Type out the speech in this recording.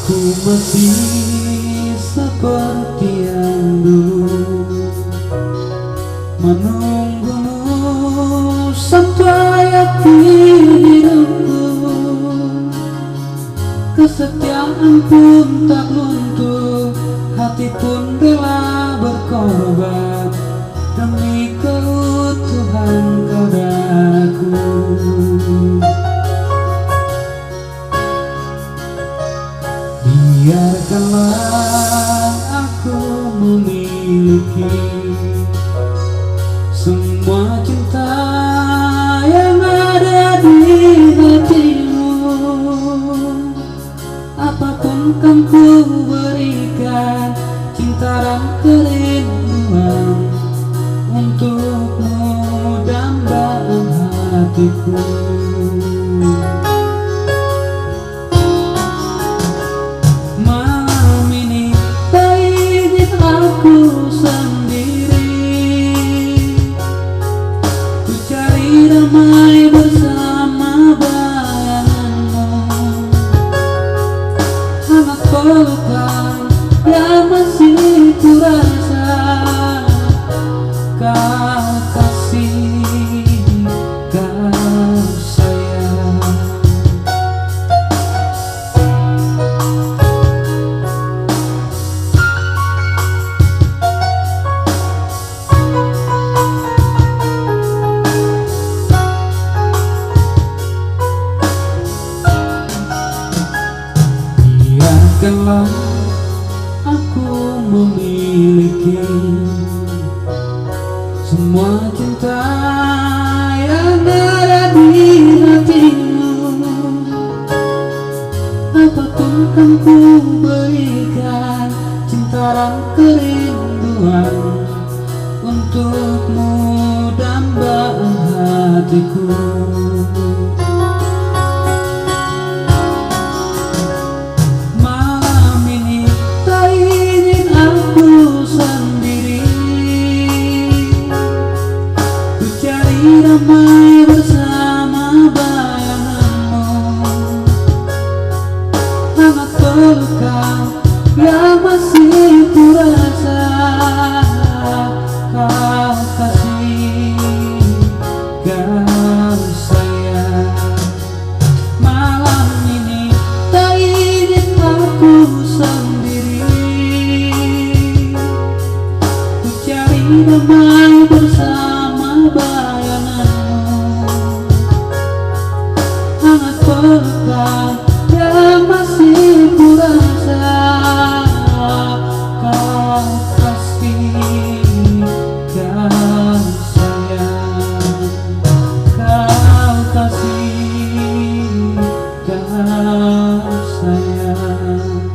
Ku masih seperti yang dulu, menunggumu sampai akhir hidupku. Kesetiaan pun tak luntur, hati pun rela berkorban demi keutuhan kau dan aku. Biarkanlah aku memiliki semua cinta yang ada di hatimu. Apapun kan ku berikan, cinta dan kerinduan untukmu dambaan hatiku. Aku sendiri, ku cari damai bersama bayanganmu. Hangat pelukan yang masih ku rasa, kau kasih, kau sayang. Biarkanlah aku memiliki semua cinta yang ada di hatimu. Apapun kan ku berikan, cinta dan kerinduan untukmu dambaan hatiku. Damai bersama bayanganmu, hangat pelukan yang masih ku rasa, kau kasih, kau sayang. Malam ini tak ingin aku sendiri, ku cari damai bersama bayanganmu, hangat pelukan yang masih ku rasa, kau kasih, kau sayang, kau kasih, kau sayang.